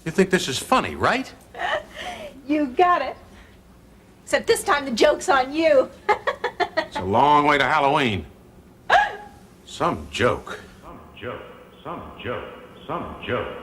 You think this is funny, right? You got it. Except this time the joke's on you. It's a long way to Halloween. Some joke. Some joke. Some joke. Some joke.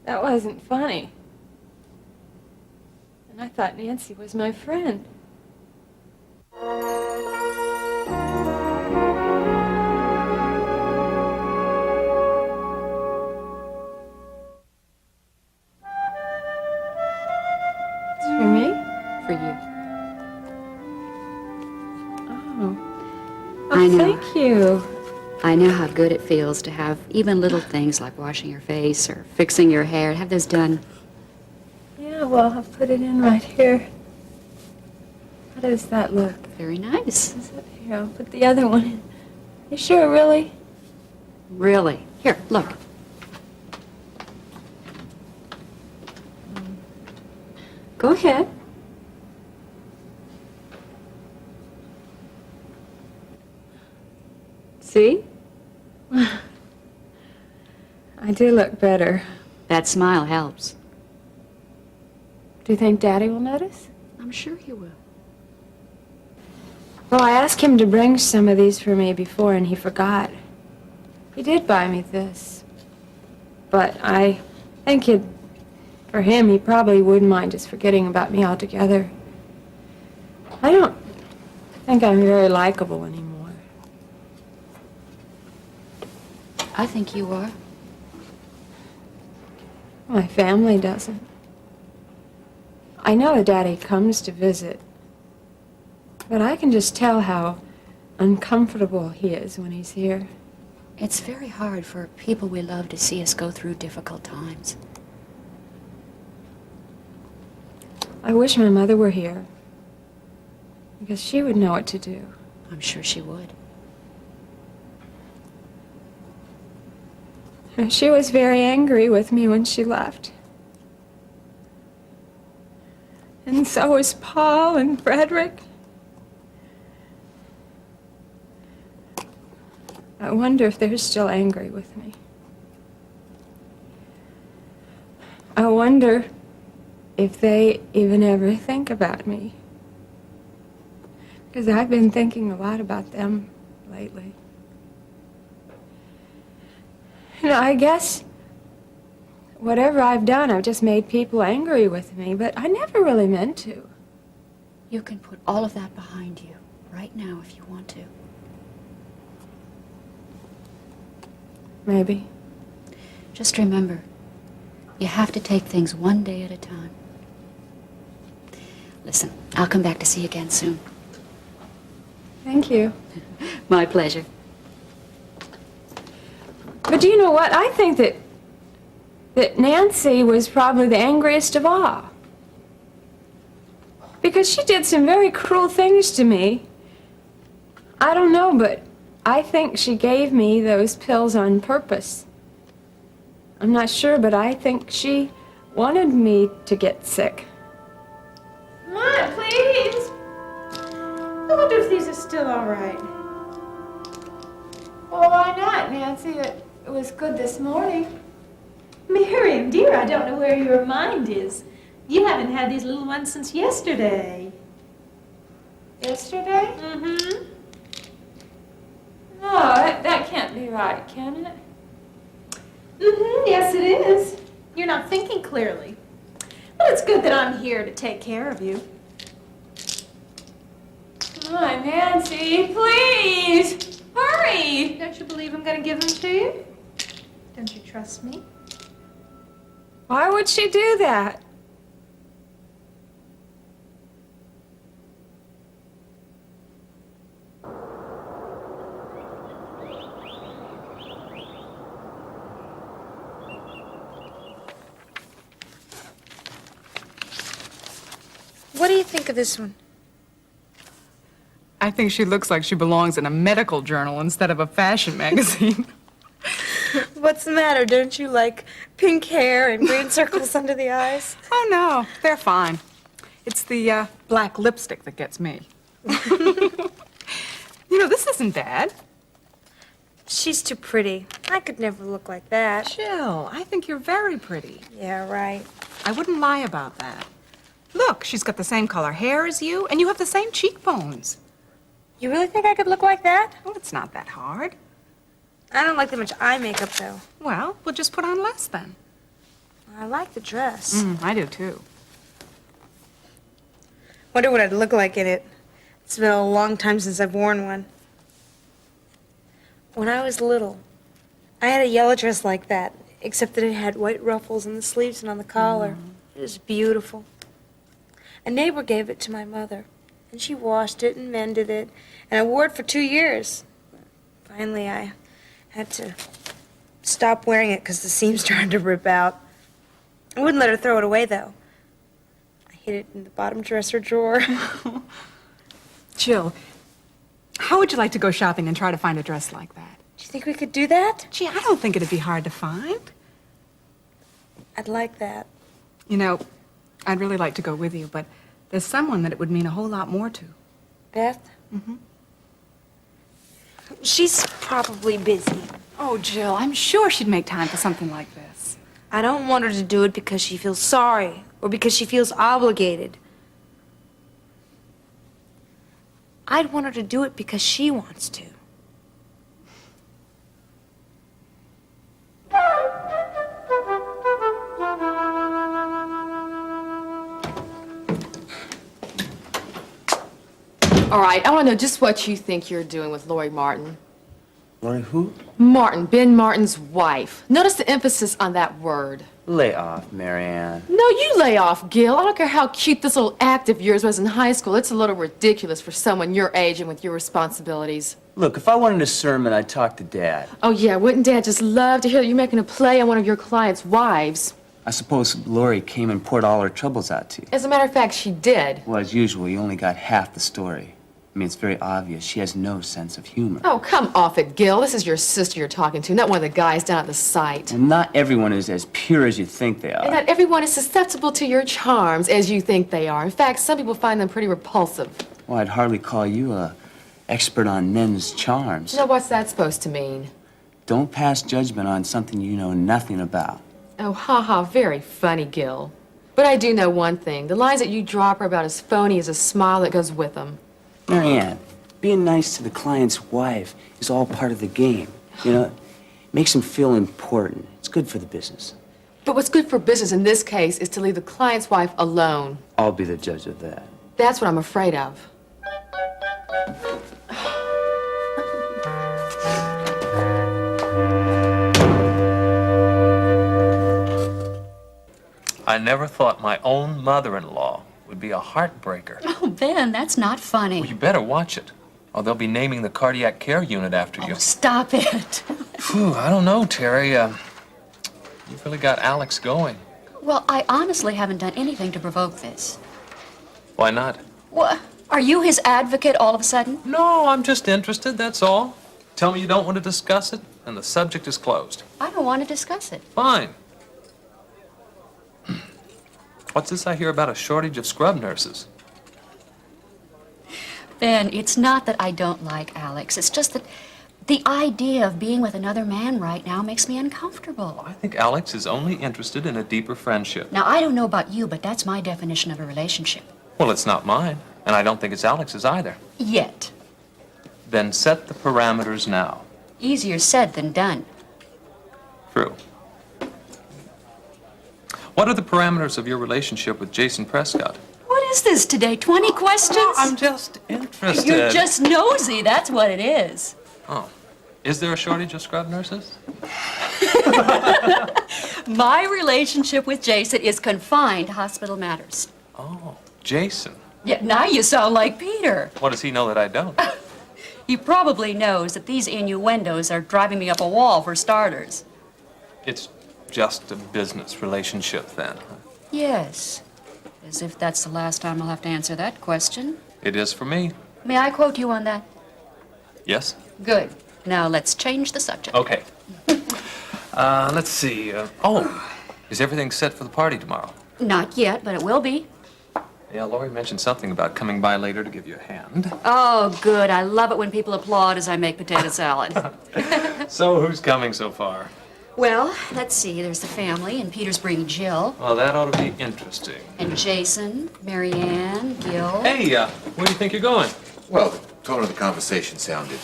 That wasn't funny. And I thought Nancy was my friend. It's for me? For you. Oh. I know. Thank you. I know how good it feels to have even little things like washing your face or fixing your hair, have those done. Yeah, well, I'll put it in right here. How does that look? Very nice. Here, I'll put the other one in. You sure, really? Really. Here, look. Go ahead. See? I do look better. That smile helps. Do you think Daddy will notice? I'm sure he will. Well, I asked him to bring some of these for me before, and he forgot. He did buy me this. But I think for him, he probably wouldn't mind just forgetting about me altogether. I don't think I'm very likable anymore. I think you are. My family doesn't. I know Daddy comes to visit, but I can just tell how uncomfortable he is when he's here. It's very hard for people we love to see us go through difficult times. I wish my mother were here, because she would know what to do. I'm sure she would. She was very angry with me when she left. And so was Paul and Frederick. I wonder if they're still angry with me. I wonder if they even ever think about me. Because I've been thinking a lot about them lately. You know, I guess whatever I've done, I've just made people angry with me, but I never really meant to. You can put all of that behind you right now if you want to. Maybe. Just remember, you have to take things one day at a time. Listen, I'll come back to see you again soon. Thank you. My pleasure. But do you know what? I think that Nancy was probably the angriest of all. Because she did some very cruel things to me. I don't know, but I think she gave me those pills on purpose. I'm not sure, but I think she wanted me to get sick. Come on, please. I wonder if these are still all right. Well, why not, Nancy? It was good this morning. Miriam, dear, I don't know where your mind is. You haven't had these little ones since yesterday. Yesterday? Mm-hmm. No, that can't be right, can it? Mm-hmm, yes it is. You're not thinking clearly. But it's good that I'm here to take care of you. Come on, Nancy, please! Hurry! Don't you believe I'm going to give them to you? Don't you trust me? Why would she do that? What do you think of this one? I think she looks like she belongs in a medical journal instead of a fashion magazine. What's the matter? Don't you like pink hair and green circles under the eyes? Oh, no, they're fine. It's the black lipstick that gets me. You know, this isn't bad. She's too pretty. I could never look like that. Jill, I think you're very pretty. Yeah, right. I wouldn't lie about that. Look, she's got the same color hair as you, and you have the same cheekbones. You really think I could look like that? Well, it's not that hard. I don't like that much eye makeup, though. Well, we'll just put on less then. I like the dress. I do too. Wonder what I'd look like in it. It's been a long time since I've worn one. When I was little, I had a yellow dress like that, except that it had white ruffles on the sleeves and on the collar. It was beautiful. A neighbor gave it to my mother, and she washed it and mended it, and I wore it for 2 years. Finally, I had to stop wearing it because the seams started to rip out. I wouldn't let her throw it away, though. I hid it in the bottom dresser drawer. Jill, how would you like to go shopping and try to find a dress like that? Do you think we could do that? Gee, I don't think it'd be hard to find. I'd like that. You know, I'd really like to go with you, but there's someone that it would mean a whole lot more to. Beth? She's probably busy. Oh, Jill, I'm sure she'd make time for something like this. I don't want her to do it because she feels sorry or because she feels obligated. I'd want her to do it because she wants to. All right, I want to know just what you think you're doing with Lori Martin. Lori who? Martin, Ben Martin's wife. Notice the emphasis on that word. Lay off, Marianne. No, you lay off, Gil. I don't care how cute this little act of yours was in high school. It's a little ridiculous for someone your age and with your responsibilities. Look, if I wanted a sermon, I'd talk to Dad. Oh, yeah, wouldn't Dad just love to hear that you're making a play on one of your clients' wives? I suppose Lori came and poured all her troubles out to you. As a matter of fact, she did. Well, as usual, you only got half the story. I mean, it's very obvious. She has no sense of humor. Oh, come off it, Gil. This is your sister you're talking to, not one of the guys down at the site. And not everyone is as pure as you think they And are. not everyone is susceptible to your charms as you think they are. In fact, some people find them pretty repulsive. Well, I'd hardly call you a expert on men's charms. Now, what's that supposed to mean? Don't pass judgment on something you know nothing about. Oh, ha, very funny, Gil. But I do know one thing. The lines that you drop are about as phony as a smile that goes with them. Marianne, being nice to the client's wife is all part of the game. You know, it makes them feel important. It's good for the business. But what's good for business in this case is to leave the client's wife alone. I'll be the judge of that. That's what I'm afraid of. I never thought my own mother-in-law would be a heartbreaker. Oh, Ben, that's not funny. Well, you better watch it, or they'll be naming the cardiac care unit after you. Oh, stop it. Phew, I don't know, Terry. You've really got Alex going. Well, I honestly haven't done anything to provoke this. Why not? What? Are you his advocate all of a sudden? No, I'm just interested, that's all. Tell me you don't want to discuss it, and the subject is closed. I don't want to discuss it. Fine. What's this I hear about a shortage of scrub nurses? Ben, it's not that I don't like Alex. It's just that the idea of being with another man right now makes me uncomfortable. I think Alex is only interested in a deeper friendship. Now, I don't know about you, but that's my definition of a relationship. Well, it's not mine, and I don't think it's Alex's either. Yet. Then set the parameters now. Easier said than done. True. What are the parameters of your relationship with Jason Prescott? What is this today? 20 questions? I'm just interested. You're just nosy, that's what it is. Oh. Is there a shortage of scrub nurses? My relationship with Jason is confined to hospital matters. Oh, Jason. Yeah, now you sound like Peter. What does he know that I don't? He probably knows that these innuendos are driving me up a wall, for starters. It's just a business relationship, then. Yes. As if that's the last time I'll have to answer that question. It is for me. May I quote you on that? Yes? Good. Now let's change the subject. Okay. Let's see. Is everything set for the party tomorrow? Not yet, but it will be. Yeah, Lori mentioned something about coming by later to give you a hand. Oh, good. I love it when people applaud as I make potato salad. So who's coming so far? Well, let's see. There's the family, and Peter's bringing Jill. Well, that ought to be interesting. And Jason, Marianne, Gil. Hey, where do you think you're going? Well, the tone of the conversation sounded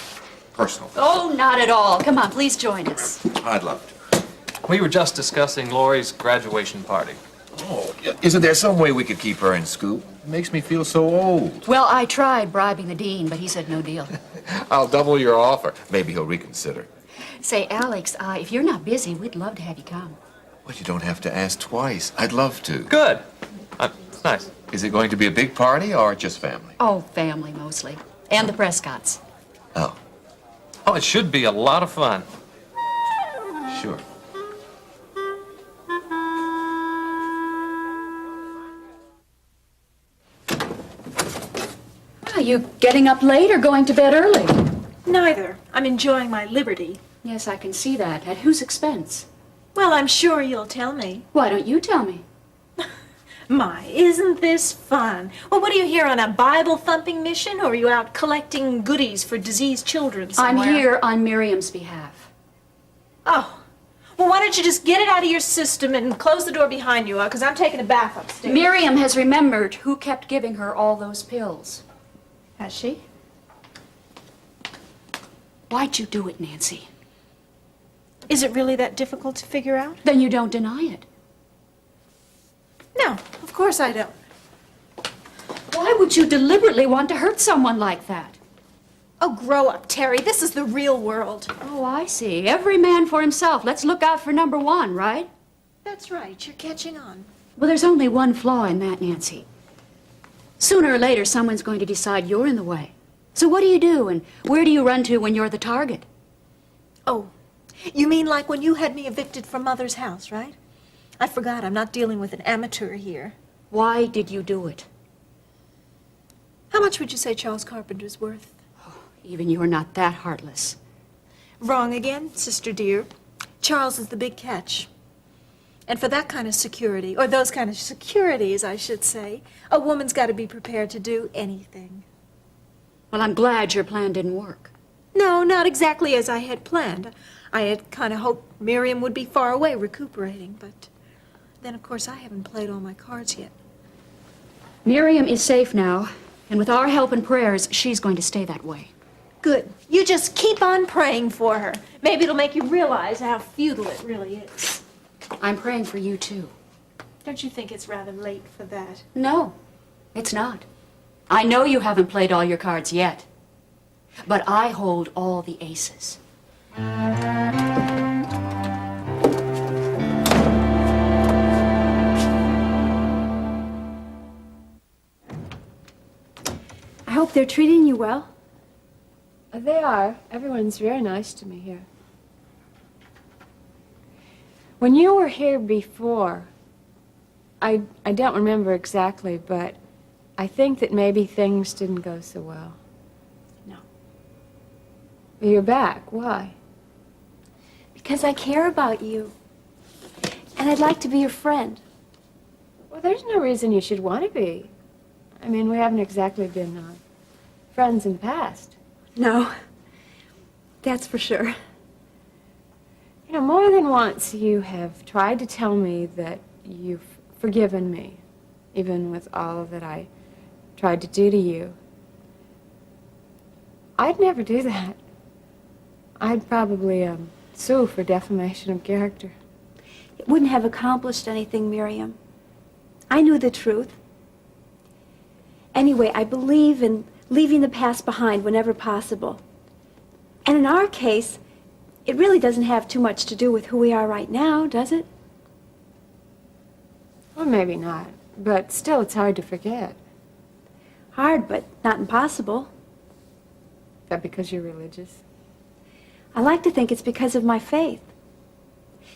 personal. Oh, not at all. Come on, please join us. I'd love to. We were just discussing Lori's graduation party. Oh, isn't there some way we could keep her in school? It makes me feel so old. Well, I tried bribing the dean, but he said no deal. I'll double your offer. Maybe he'll reconsider. Say, Alex, if you're not busy, we'd love to have you come. Well, you don't have to ask twice. I'd love to. Good. It's nice. Is it going to be a big party or just family? Oh, family mostly. And the Prescotts. Oh, Oh, it should be a lot of fun. sure. Are you getting up late or going to bed early? Neither. I'm enjoying my liberty. Yes, I can see that. At whose expense? Well, I'm sure you'll tell me. Why don't you tell me? My, isn't this fun? Well, what are you here on, a Bible-thumping mission, or are you out collecting goodies for diseased children somewhere? I'm here on Miriam's behalf. Oh. Well, why don't you just get it out of your system and close the door behind you, because I'm taking a bath upstairs. Miriam has remembered who kept giving her all those pills. Has she? Why'd you do it, Nancy? Is it really that difficult to figure out? Then you don't deny it. No, of course I don't. Why would you deliberately want to hurt someone like that? Oh, grow up, Terry. This is the real world. Oh, I see. Every man for himself. Let's look out for number one, right? That's right. You're catching on. Well, there's only one flaw in that, Nancy. Sooner or later, someone's going to decide you're in the way. So what do you do, and where do you run to when you're the target? Oh, you mean like when you had me evicted from Mother's house, right? I forgot. I'm not dealing with an amateur here. Why did you do it? How much would you say Charles Carpenter's worth? Even you're not that heartless. Wrong again, sister dear. Charles is the big catch. And for that kind of security, or those kind of securities, I should say, a woman's got to be prepared to do anything. Well, I'm glad your plan didn't work. No, not exactly as I had planned. I had kind of hoped Miriam would be far away recuperating, but then, of course, I haven't played all my cards yet. Miriam is safe now, and with our help and prayers, she's going to stay that way. Good. You just keep on praying for her. Maybe it'll make you realize how futile it really is. I'm praying for you, too. Don't you think it's rather late for that? No, it's not. I know you haven't played all your cards yet, but I hold all the aces. I hope they're treating you well. They are. Everyone's very nice to me here. When you were here before, I don't remember exactly, but I think that maybe things didn't go so well. No. You're back. Why? Because I care about you. And I'd like to be your friend. Well, there's no reason you should want to be. I mean, we haven't exactly been friends in the past. No. That's for sure. You know, more than once you have tried to tell me that you've forgiven me, even with all that I tried to do to you. I'd never do that. I'd probably sue for defamation of character. It wouldn't have accomplished anything, Miriam. I knew the truth. Anyway, I believe in leaving the past behind whenever possible. And in our case, it really doesn't have too much to do with who we are right now, does it? Well, maybe not, but still it's hard to forget. Hard, but not impossible. Is that because you're religious? I like to think it's because of my faith.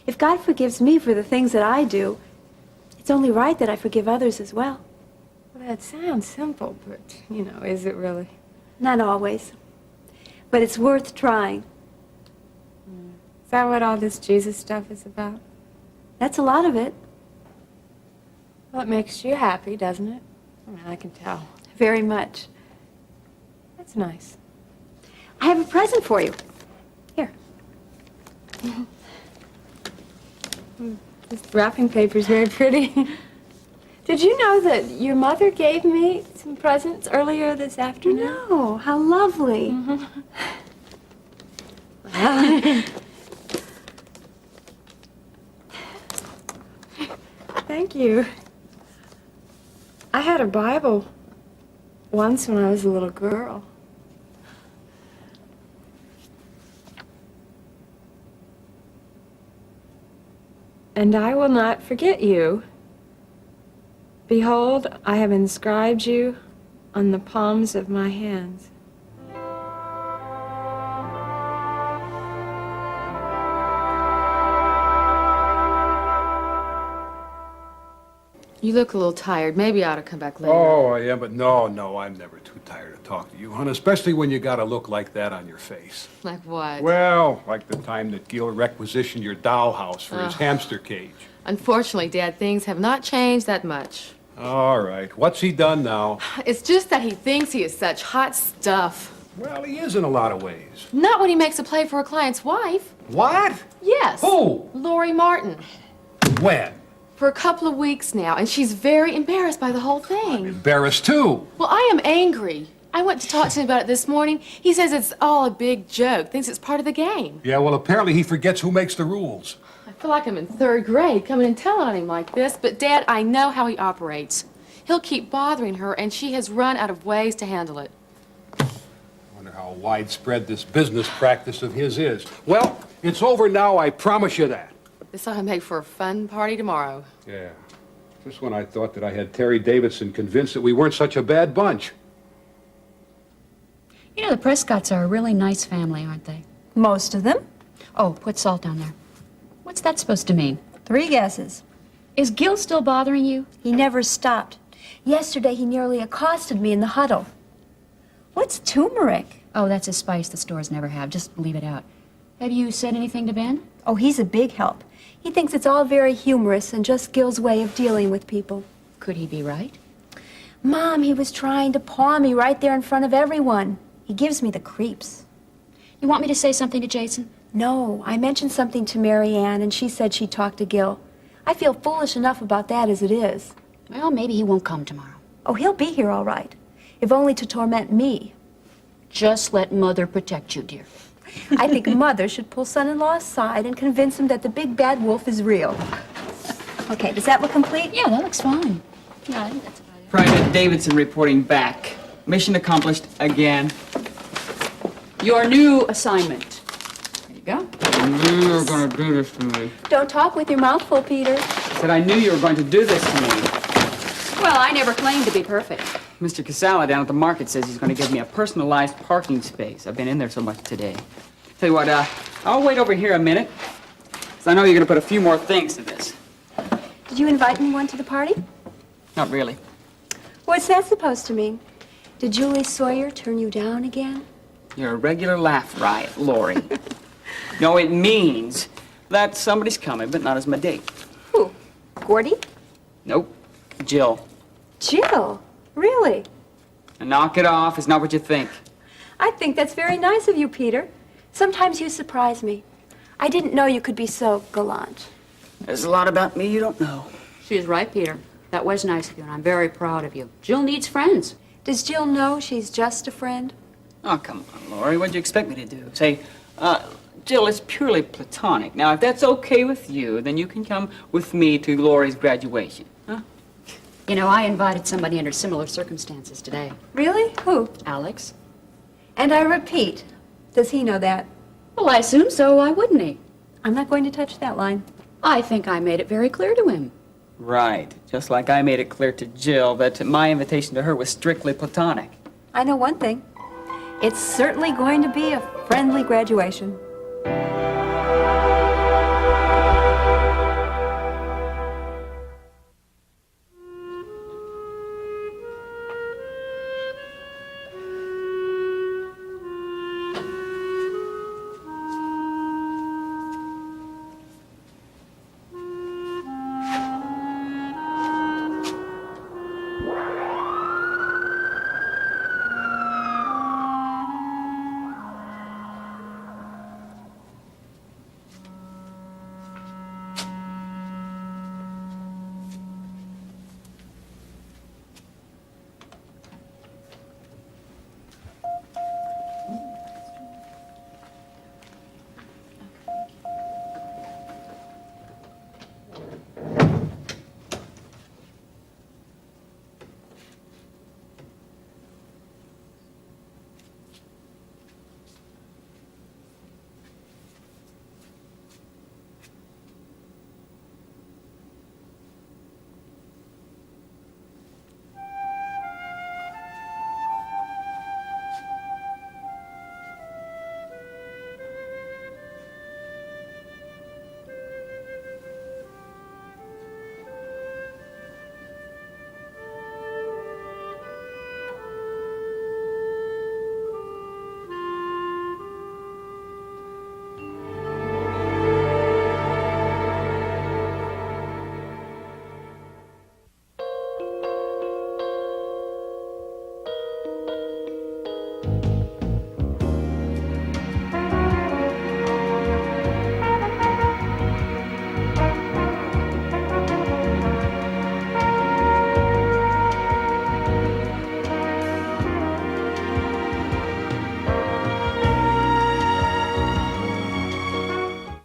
If God forgives me for the things that I do, it's only right that I forgive others as well. Well, that sounds simple, but, you know, is it really? Not always. But it's worth trying. Is that what all this Jesus stuff is about? That's a lot of it. Well, it makes you happy, doesn't it? I can tell. Very much. That's nice. I have a present for you. Here. This wrapping paper's very pretty. Did you know that your mother gave me some presents earlier this afternoon? No, how lovely. Thank you. I had a Bible once when I was a little girl. And I will not forget you. Behold, I have inscribed you on the palms of my hands. You look a little tired. Maybe I ought to come back later. Oh, I am, but no, I'm never too tired to talk to you, hon, especially when you got a look like that on your face. Like what? Well, like the time that Gil requisitioned your dollhouse for his hamster cage. Unfortunately, Dad, things have not changed that much. All right, what's he done now? It's just that he thinks he is such hot stuff. Well, he is in a lot of ways. Not when he makes a play for a client's wife. What? Yes. Who? Lori Martin. When? For a couple of weeks now, and she's very embarrassed by the whole thing. Embarrassed, too. Well, I am angry. I went to talk to him about it this morning. He says it's all a big joke, thinks it's part of the game. Yeah, well, apparently he forgets who makes the rules. I feel like I'm in third grade coming and telling on him like this, but Dad, I know how he operates. He'll keep bothering her, and she has run out of ways to handle it. I wonder how widespread this business practice of his is. Well, it's over now, I promise you that. This ought to make for a fun party tomorrow. Yeah. Just when I thought that I had Terry Davidson convinced that we weren't such a bad bunch. You know, the Prescotts are a really nice family, aren't they? Most of them. Oh, put salt down there. What's that supposed to mean? 3 guesses. Is Gil still bothering you? He never stopped. Yesterday, he nearly accosted me in the huddle. What's turmeric? Oh, that's a spice the stores never have. Just leave it out. Have you said anything to Ben? Oh, he's a big help. He thinks it's all very humorous and just Gil's way of dealing with people. Could he be right? Mom, he was trying to paw me right there in front of everyone. He gives me the creeps. You want me to say something to Jason? No, I mentioned something to Mary Ann, and she said she'd talk to Gil. I feel foolish enough about that as it is. Well, maybe he won't come tomorrow. Oh, he'll be here all right, if only to torment me. Just let Mother protect you, dear. I think Mother should pull son-in-law aside and convince him that the big bad wolf is real. Okay, does that look complete? Yeah, that looks fine. Yeah, I think that's about it. Private Davidson reporting back. Mission accomplished again. Your new assignment. There you go. I knew you were going to do this to me. Don't talk with your mouth full, Peter. I said I knew you were going to do this to me. Well, I never claimed to be perfect. Mr. Casala down at the market says he's going to give me a personalized parking space. I've been in there so much today. Tell you what, I'll wait over here a minute, because I know you're going to put a few more things to this. Did you invite anyone to the party? Not really. What's that supposed to mean? Did Julie Sawyer turn you down again? You're a regular laugh riot, Lori. No, it means that somebody's coming, but not as my date. Who? Gordy? Nope. Jill. Jill? Really? And knock it off. It's not what you think. I think that's very nice of you, Peter. Sometimes you surprise me. I didn't know you could be so gallant. There's a lot about me you don't know. She's right, Peter. That was nice of you, and I'm very proud of you. Jill needs friends. Does Jill know she's just a friend? Oh, come on, Lori. What'd you expect me to do? Say, Jill, it's purely platonic. Now, if that's okay with you, then you can come with me to Lori's graduation. Huh? You know, I invited somebody under similar circumstances today. Really? Who? Alex. And I repeat, does he know that? Well, I assume so. Why wouldn't he? I'm not going to touch that line. I think I made it very clear to him. Right. Just like I made it clear to Jill that my invitation to her was strictly platonic. I know one thing. It's certainly going to be a friendly graduation.